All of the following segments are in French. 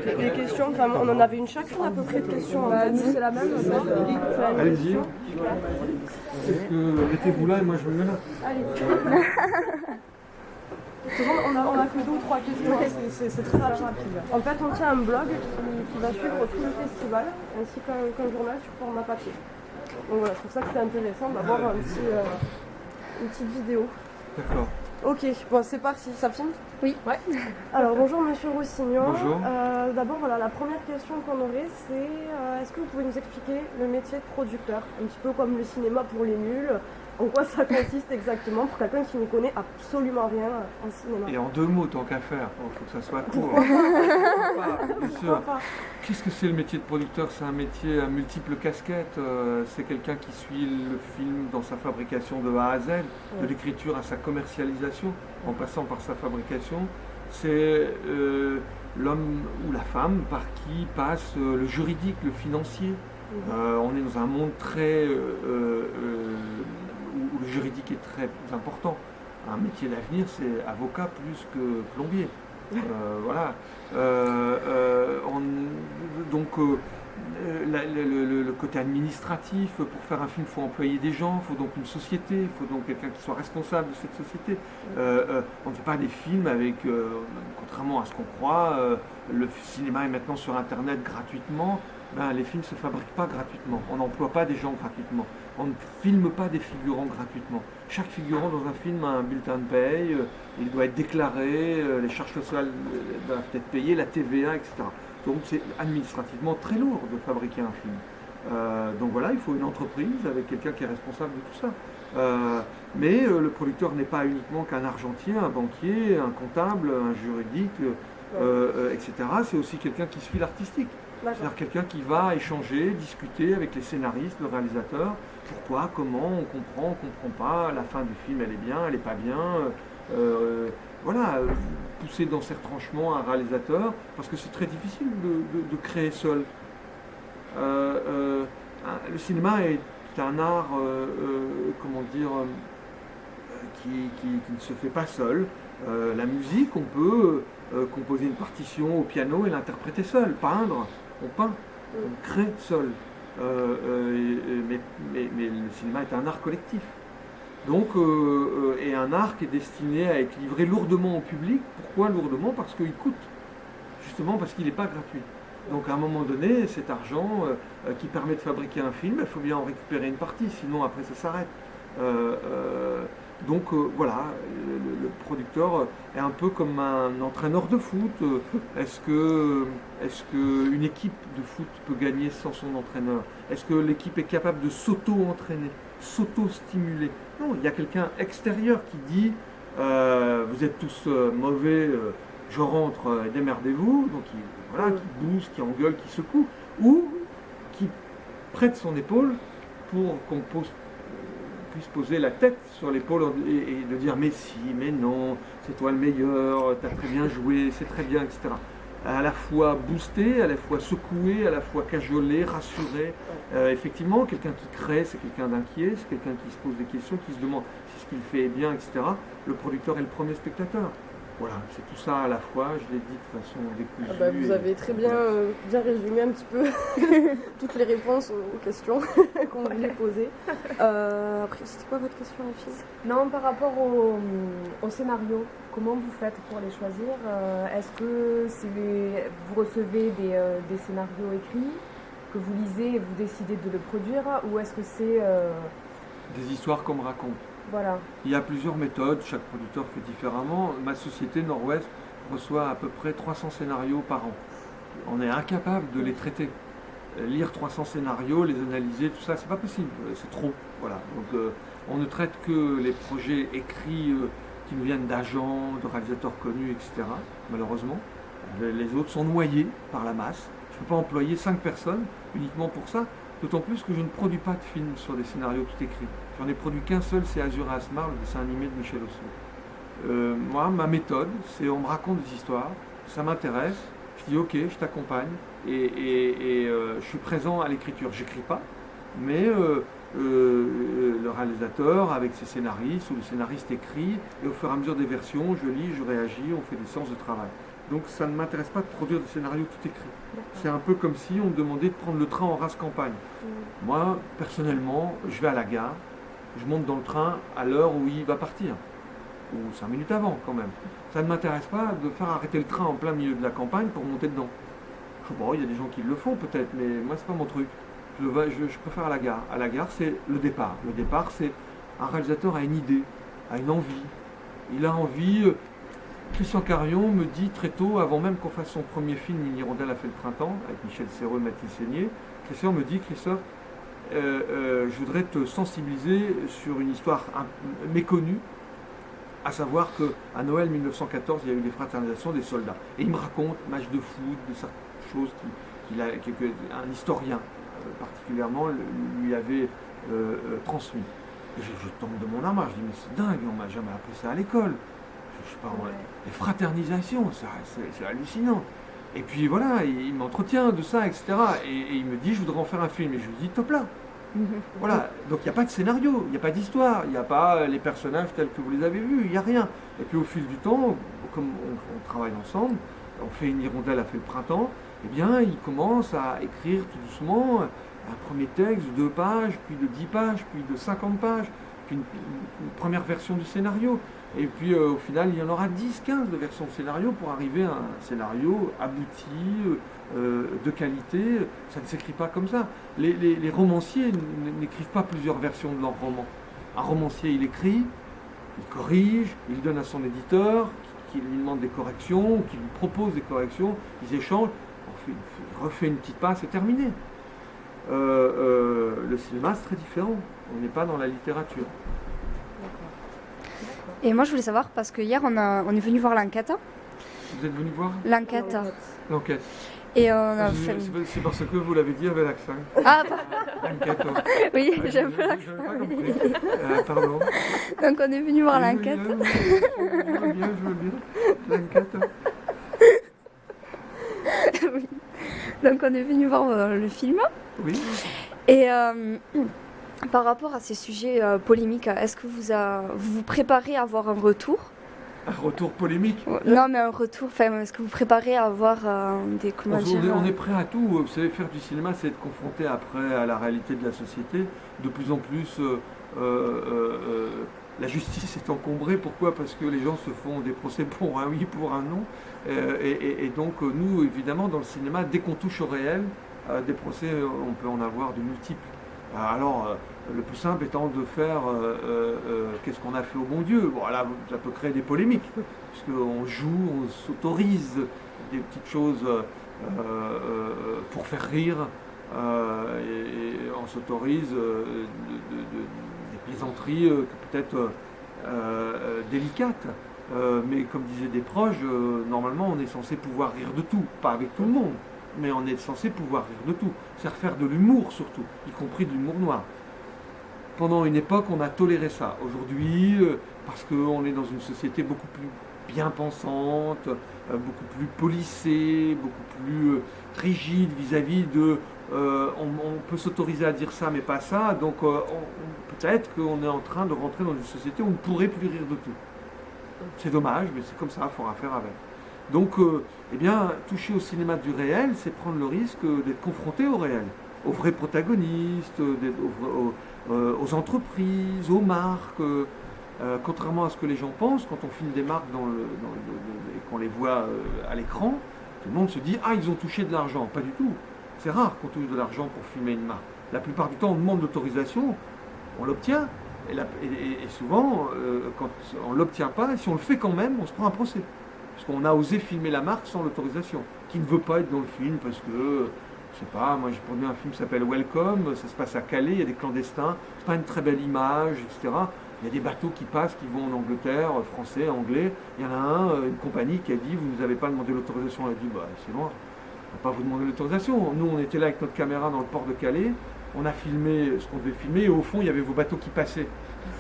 les questions. Enfin, on en avait une chacune à peu près de questions. Nous, c'est la même. Allez-y. Mettez-vous là et moi je me mets là. Allez. On a que 2 ou 3 questions, c'est très rapide. En fait, on tient un blog qui va suivre tout le festival, ainsi qu'un journal sur format papier. Donc voilà, je trouve ça que c'est intéressant d'avoir une petite vidéo. D'accord. Ok, bon, c'est parti, ça filme? Oui. Ouais. Alors bonjour Monsieur Roussillon. Bonjour. D'abord, voilà, la première question qu'on aurait, c'est est-ce que vous pouvez nous expliquer le métier de producteur? Un petit peu comme le cinéma pour les nuls. En quoi ça consiste exactement pour quelqu'un qui ne connaît absolument rien en cinéma? Et en 2 mots, tant qu'à faire, il faut que ça soit court. Bien sûr. Qu'est-ce que c'est le métier de producteur? C'est un métier à multiples casquettes. C'est quelqu'un qui suit le film dans sa fabrication de A à Z, de l'écriture à sa commercialisation, en passant par sa fabrication. C'est l'homme ou la femme par qui passe le juridique, le financier. On est dans un monde très où le juridique est très important. Un métier d'avenir, c'est avocat plus que plombier. Voilà. Le côté administratif, pour faire un film, il faut employer des gens, il faut donc une société, il faut donc quelqu'un qui soit responsable de cette société. On ne fait pas des films avec, contrairement à ce qu'on croit, le cinéma est maintenant sur Internet gratuitement. Les films ne se fabriquent pas gratuitement, on n'emploie pas des gens gratuitement, on ne filme pas des figurants gratuitement. Chaque figurant dans un film a un bulletin de paye, il doit être déclaré, les charges sociales doivent être payées, la TVA, etc. Donc c'est administrativement très lourd de fabriquer un film. Donc voilà, il faut une entreprise avec quelqu'un qui est responsable de tout ça. Mais le producteur n'est pas uniquement qu'un argentier, un banquier, un comptable, un juridique, etc. C'est aussi quelqu'un qui suit l'artistique. C'est-à-dire quelqu'un qui va échanger, discuter avec les scénaristes, le réalisateur, pourquoi, comment, on comprend pas, la fin du film elle est bien, elle n'est pas bien, voilà, pousser dans ses retranchements un réalisateur, parce que c'est très difficile de créer seul. Le cinéma est un art, comment dire, qui ne se fait pas seul. La musique, on peut composer une partition au piano et l'interpréter seul, peindre. On peint, on crée seul. Mais le cinéma est un art collectif. Donc, et un art qui est destiné à être livré lourdement au public. Pourquoi lourdement? Parce qu'il coûte. Justement parce qu'il n'est pas gratuit. Donc à un moment donné, cet argent qui permet de fabriquer un film, il faut bien en récupérer une partie, sinon après ça s'arrête. Donc voilà, le producteur est un peu comme un entraîneur de foot. Est-ce qu'une équipe de foot peut gagner sans son entraîneur? Est-ce que l'équipe est capable de s'auto-entraîner, s'auto-stimuler? Non, il y a quelqu'un extérieur qui dit vous êtes tous mauvais, je rentre, démerdez-vous. Donc qui booste, qui engueule, qui secoue, ou qui prête son épaule pour qu'on puisse poser la tête sur l'épaule et de dire mais si, mais non, c'est toi le meilleur, t'as très bien joué, c'est très bien, etc. À la fois boosté, à la fois secoué, à la fois cajolé, rassuré. Effectivement, quelqu'un qui crée, c'est quelqu'un d'inquiet, c'est quelqu'un qui se pose des questions, qui se demande si ce qu'il fait est bien, etc. Le producteur est le premier spectateur. Voilà, c'est tout ça à la fois, je l'ai dit de façon décousue. Vous avez très bien résumé un petit peu toutes les réponses aux questions qu'on voulait poser. Après, c'était quoi votre question, les filles? Non, par rapport au scénario, comment vous faites pour les choisir? Est-ce que vous recevez des scénarios écrits que vous lisez et vous décidez de le produire, ou est-ce que c'est... Des histoires qu'on me raconte. Voilà. Il y a plusieurs méthodes, chaque producteur fait différemment. Ma société Nord-Ouest reçoit à peu près 300 scénarios par an. On est incapable de les traiter. Lire 300 scénarios, les analyser, tout ça, c'est pas possible, c'est trop. Voilà. Donc on ne traite que les projets écrits qui nous viennent d'agents, de réalisateurs connus, etc. Malheureusement. Les autres sont noyés par la masse. Je ne peux pas employer 5 personnes uniquement pour ça, d'autant plus que je ne produis pas de films sur des scénarios tout écrits. J'en ai produit qu'un seul, c'est Azur et Asmar, le dessin animé de Michel Ossou. Moi, ma méthode, c'est on me raconte des histoires, ça m'intéresse, je dis ok, je t'accompagne, et je suis présent à l'écriture. J'écris pas, mais le réalisateur avec ses scénaristes ou le scénariste écrit, et au fur et à mesure des versions, je lis, je réagis, on fait des séances de travail. Donc ça ne m'intéresse pas de produire des scénarios tout écrits. C'est un peu comme si on me demandait de prendre le train en race campagne. Moi, personnellement, je vais à la gare, je monte dans le train à l'heure où il va partir, ou 5 minutes avant quand même. Ça ne m'intéresse pas de faire arrêter le train en plein milieu de la campagne pour monter dedans. Je sais pas, il y a des gens qui le font peut-être, mais moi c'est pas mon truc. Je préfère à la gare. À la gare, c'est le départ. Le départ, c'est un réalisateur a une idée, a une envie. Il a envie. Christian Carion me dit très tôt, avant même qu'on fasse son premier film, Une hirondelle a fait le printemps, avec Michel Serrault et Mathilde Seigné, Christian me dit, Christophe, je voudrais te sensibiliser sur une histoire méconnue, à savoir qu'à Noël 1914, il y a eu des fraternisations des soldats. Et il me raconte match de foot, de certaines choses qu'un historien particulièrement lui avait transmis. Et je tombe de mon amas, je dis mais c'est dingue, on m'a jamais appris ça à l'école. Je sais pas, les fraternisations, c'est hallucinant. Et puis voilà, il m'entretient de ça, etc. Et il me dit je voudrais en faire un film. Et je lui dis top là. Voilà, donc il n'y a pas de scénario, il n'y a pas d'histoire, il n'y a pas les personnages tels que vous les avez vus, il n'y a rien. Et puis au fil du temps, comme on travaille ensemble, on fait Une hirondelle a fait le printemps, eh bien il commence à écrire tout doucement un premier texte de 2 pages, puis de 10 pages, puis de 50 pages, puis une première version du scénario. Et puis au final, il y en aura 10, 15 de versions de scénario pour arriver à un scénario abouti, de qualité. Ça ne s'écrit pas comme ça. Les romanciers n'écrivent pas plusieurs versions de leur roman. Un romancier, il écrit, il corrige, il donne à son éditeur, qui lui demande des corrections, qui lui propose des corrections, ils échangent, il refait une petite passe, c'est terminé. Le cinéma, c'est très différent. On n'est pas dans la littérature. Et moi, je voulais savoir, parce que hier, on est venu voir l'enquête. Vous êtes venu voir L'enquête. L'enquête. Et on a fait... C'est parce que vous l'avez dit avec l'accent. Ah, L'enquête. oui, j'ai un Je peu n'avais pas compris. Pardon. Donc, on est venu voir l'enquête. Je veux bien. L'enquête. Oui. Donc, on est venu voir le film. Oui. Et par rapport à ces sujets polémiques, est-ce que vous vous préparez à avoir un retour? Un retour polémique? Non, mais un retour, est-ce que vous préparez à avoir des... Comment dire, on est prêt à tout. Vous savez, faire du cinéma, c'est être confronté après à la réalité de la société. De plus en plus, la justice est encombrée. Pourquoi? Parce que les gens se font des procès pour un oui, pour un non. Et donc, nous, évidemment, dans le cinéma, dès qu'on touche au réel, des procès, on peut en avoir de multiples. Alors, le plus simple étant de faire qu'est-ce qu'on a fait au bon Dieu. Bon, là, ça peut créer des polémiques, puisqu'on joue, on s'autorise des petites choses pour faire rire, et on s'autorise des plaisanteries peut-être délicates. Mais comme disaient des proches, normalement, on est censé pouvoir rire de tout, pas avec tout le monde. Mais on est censé pouvoir rire de tout. C'est faire de l'humour surtout, y compris de l'humour noir. Pendant une époque, on a toléré ça. Aujourd'hui, parce qu'on est dans une société beaucoup plus bien pensante, beaucoup plus policée, beaucoup plus rigide vis-à-vis de... on peut s'autoriser à dire ça, mais pas ça. Donc peut-être qu'on est en train de rentrer dans une société où on ne pourrait plus rire de tout. C'est dommage, mais c'est comme ça, il faudra faire avec. Donc, eh bien, toucher au cinéma du réel, c'est prendre le risque d'être confronté au réel, aux vrais protagonistes, aux entreprises, aux marques. Contrairement à ce que les gens pensent, quand on filme des marques et qu'on les voit à l'écran, tout le monde se dit « Ah, ils ont touché de l'argent ». Pas du tout. C'est rare qu'on touche de l'argent pour filmer une marque. La plupart du temps, on demande l'autorisation, on l'obtient. Et souvent, quand on ne l'obtient pas, et si on le fait quand même, on se prend un procès. Parce qu'on a osé filmer la marque sans l'autorisation, qui ne veut pas être dans le film parce que, je sais pas, moi j'ai produit un film qui s'appelle Welcome, ça se passe à Calais, il y a des clandestins, c'est pas une très belle image, etc. Il y a des bateaux qui passent, qui vont en Angleterre, français, anglais. Il y en a une compagnie qui a dit, vous ne nous avez pas demandé l'autorisation. Elle a dit, bah c'est noir, on ne va pas vous demander l'autorisation. Nous on était là avec notre caméra dans le port de Calais, on a filmé ce qu'on devait filmer, et au fond il y avait vos bateaux qui passaient.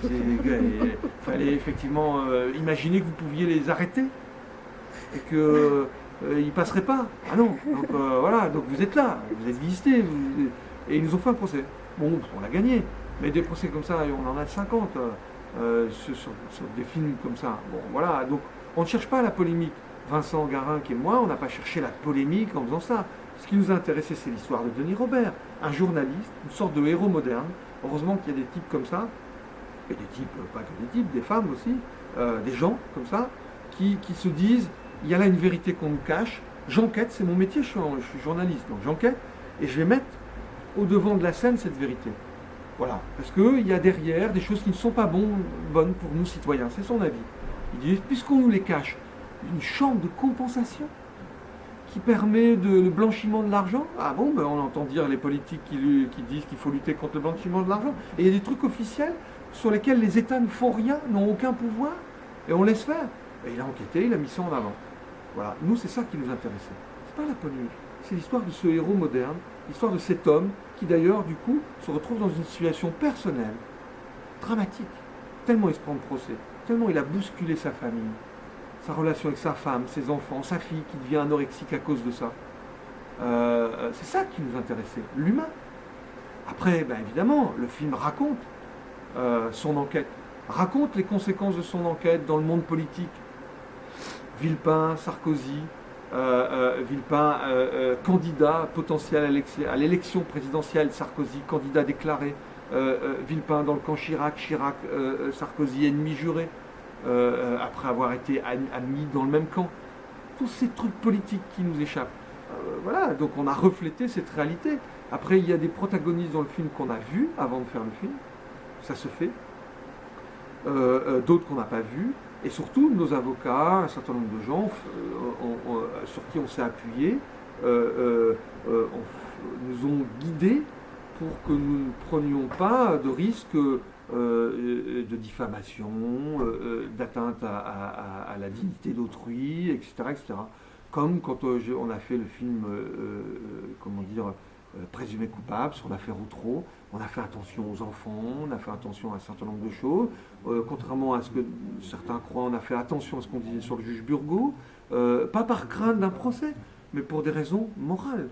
Il fallait effectivement imaginer que vous pouviez les arrêter. Et qu'ils ne passeraient pas. Ah non, donc voilà, donc vous êtes là, vous êtes visités, et ils nous ont fait un procès. Bon, on l'a gagné, mais des procès comme ça, on en a 50 sur des films comme ça. Bon, voilà, donc on ne cherche pas la polémique, Vincent Garin et moi, on n'a pas cherché la polémique en faisant ça. Ce qui nous a intéressé, c'est l'histoire de Denis Robert, un journaliste, une sorte de héros moderne. Heureusement qu'il y a des types comme ça, et des types, pas que des types, des femmes aussi, des gens comme ça, qui se disent, il y a là une vérité qu'on nous cache, j'enquête, c'est mon métier, je suis journaliste, donc j'enquête, et je vais mettre au devant de la scène cette vérité. Voilà, parce qu'il y a derrière des choses qui ne sont pas bonnes pour nous citoyens, c'est son avis. Il dit, puisqu'on nous les cache, une chambre de compensation qui permet le blanchiment de l'argent. Ah bon, ben on entend dire les politiques qui disent qu'il faut lutter contre le blanchiment de l'argent. Et il y a des trucs officiels sur lesquels les États ne font rien, n'ont aucun pouvoir, et on laisse faire. Et il a enquêté, il a mis ça en avant. Voilà, nous c'est ça qui nous intéressait. C'est pas la polémique, c'est l'histoire de ce héros moderne, l'histoire de cet homme qui d'ailleurs du coup se retrouve dans une situation personnelle, dramatique, tellement il se prend de procès, tellement il a bousculé sa famille, sa relation avec sa femme, ses enfants, sa fille qui devient anorexique à cause de ça. C'est ça qui nous intéressait, l'humain. Après, ben évidemment, le film raconte son enquête, raconte les conséquences de son enquête dans le monde politique. Villepin, Sarkozy, Villepin, candidat potentiel à l'élection présidentielle, Sarkozy, candidat déclaré, Villepin dans le camp Chirac, Sarkozy ennemi juré. Après avoir été admis dans le même camp. Tous ces trucs politiques qui nous échappent. Voilà, donc on a reflété cette réalité. Après, il y a des protagonistes dans le film qu'on a vus avant de faire le film. Ça se fait. D'autres qu'on n'a pas vus. Et surtout, nos avocats, un certain nombre de gens sur qui on s'est appuyé, nous ont guidés pour que nous ne prenions pas de risques de diffamation, d'atteinte à la dignité d'autrui, etc., etc. Comme quand on a fait le film, Présumé coupable sur l'affaire Outreau, on a fait attention aux enfants, on a fait attention à un certain nombre de choses. Contrairement à ce que certains croient, on a fait attention à ce qu'on disait sur le juge Burgot, pas par crainte d'un procès, mais pour des raisons morales.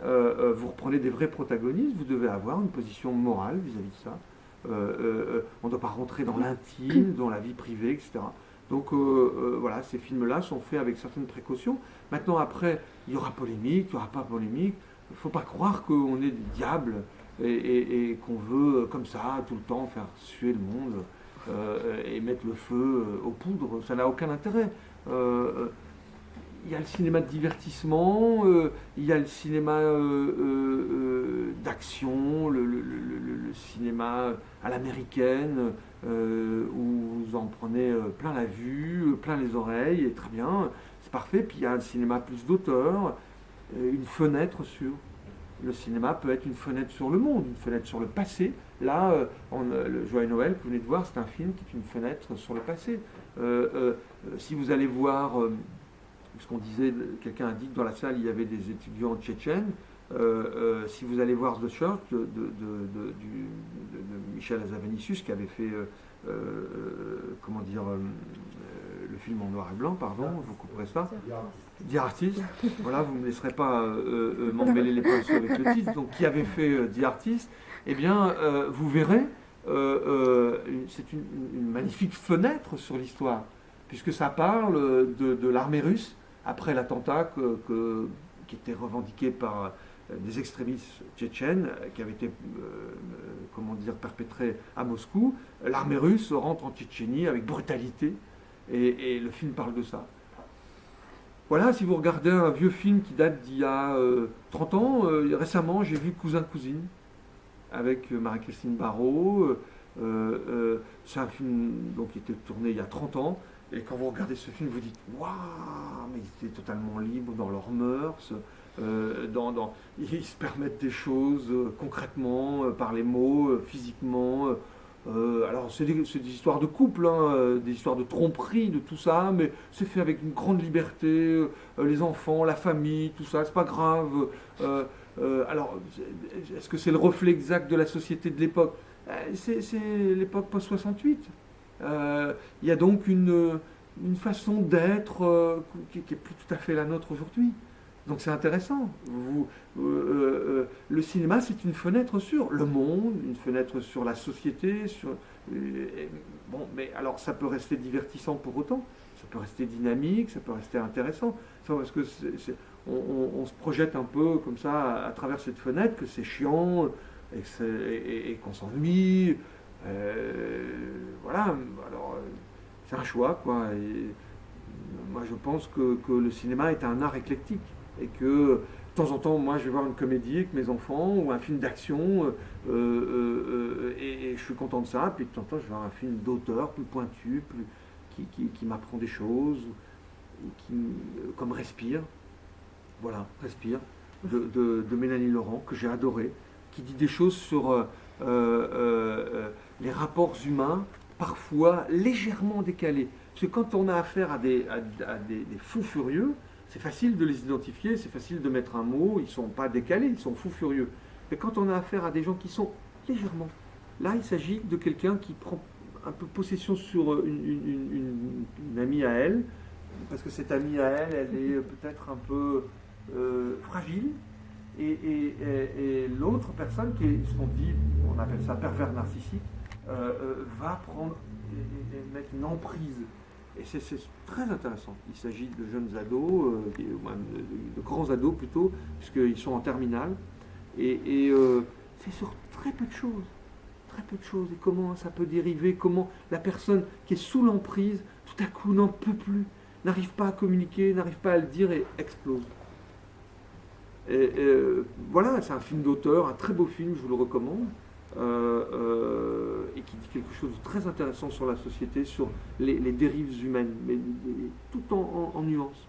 Vous reprenez des vrais protagonistes, vous devez avoir une position morale vis-à-vis de ça. On ne doit pas rentrer dans l'intime, dans la vie privée, etc. Donc voilà, ces films-là sont faits avec certaines précautions. Maintenant, après, il y aura polémique, il n'y aura pas polémique. Il ne faut pas croire qu'on est des diables et qu'on veut, comme ça, tout le temps, faire suer le monde et mettre le feu aux poudres. Ça n'a aucun intérêt. Il y a le cinéma de divertissement, il y a le cinéma d'action, le cinéma à l'américaine, où vous en prenez plein la vue, plein les oreilles, et très bien, c'est parfait. Puis il y a un cinéma plus d'auteur, une fenêtre sur... Le cinéma peut être une fenêtre sur le monde, une fenêtre sur le passé. Là, le Joyeux Noël que vous venez de voir, c'est un film qui est une fenêtre sur le passé. Si vous allez voir... ce qu'on disait, quelqu'un a dit que dans la salle il y avait des étudiants tchétchènes. Si vous allez voir The Church de Michel Hazanavicius qui avait fait le film en noir et blanc, pardon, vous couperez ça. The Artist. Voilà, vous ne me laisserez pas m'emmêler les pinceaux avec le titre. Donc, qui avait fait The Artist, eh bien, vous verrez, c'est une magnifique fenêtre sur l'histoire, puisque ça parle de l'armée russe après l'attentat qui était revendiqué par des extrémistes tchétchènes qui avait été perpétré à Moscou. L'armée russe rentre en Tchétchénie avec brutalité et le film parle de ça. Voilà, si vous regardez un vieux film qui date d'il y a 30 ans, récemment j'ai vu Cousin-Cousine avec Marie-Christine Barrault. C'est un film qui était tourné il y a 30 ans. Et quand vous regardez ce film, vous dites « Waouh, mais ils étaient totalement libres dans leurs mœurs, ils se permettent des choses concrètement, par les mots, physiquement. Alors c'est des histoires de couple, des histoires de tromperie, de tout ça, mais c'est fait avec une grande liberté, les enfants, la famille, tout ça, c'est pas grave. Alors, est-ce que c'est le reflet exact de la société de l'époque ? C'est l'époque post-68. Il y a donc une façon d'être qui n'est plus tout à fait la nôtre aujourd'hui. Donc c'est intéressant. Le cinéma, c'est une fenêtre sur le monde, une fenêtre sur la société. Mais alors ça peut rester divertissant pour autant. ça peut rester dynamique, ça peut rester intéressant. Parce que on se projette un peu comme ça à travers cette fenêtre, que c'est chiant et qu'on s'ennuie. Voilà, alors c'est un choix, quoi. Et moi je pense que le cinéma est un art éclectique et que de temps en temps, moi je vais voir une comédie avec mes enfants ou un film d'action et je suis content de ça. Puis de temps en temps, je vais voir un film d'auteur plus pointu, qui m'apprend des choses, comme Respire. Voilà, Respire, de Mélanie Laurent, que j'ai adoré, qui dit des choses sur les rapports humains, parfois légèrement décalés. Parce que quand on a affaire à des fous furieux, c'est facile de les identifier, c'est facile de mettre un mot, ils ne sont pas décalés, ils sont fous furieux. Mais quand on a affaire à des gens qui sont légèrement, là il s'agit de quelqu'un qui prend un peu possession sur une amie à elle, parce que cette amie à elle, elle est peut-être un peu fragile, et l'autre personne, qui est ce qu'on dit, on appelle ça pervers narcissique, va prendre et mettre une emprise. Et c'est très intéressant. Il s'agit de jeunes ados, de grands ados plutôt, puisqu'ils sont en terminale, et c'est sur très peu de choses. Très peu de choses, et comment ça peut dériver, comment la personne qui est sous l'emprise, tout à coup n'en peut plus, n'arrive pas à communiquer, n'arrive pas à le dire et explose. Voilà, c'est un film d'auteur, un très beau film, je vous le recommande, et qui dit quelque chose de très intéressant sur la société, sur les dérives humaines, mais tout en nuances.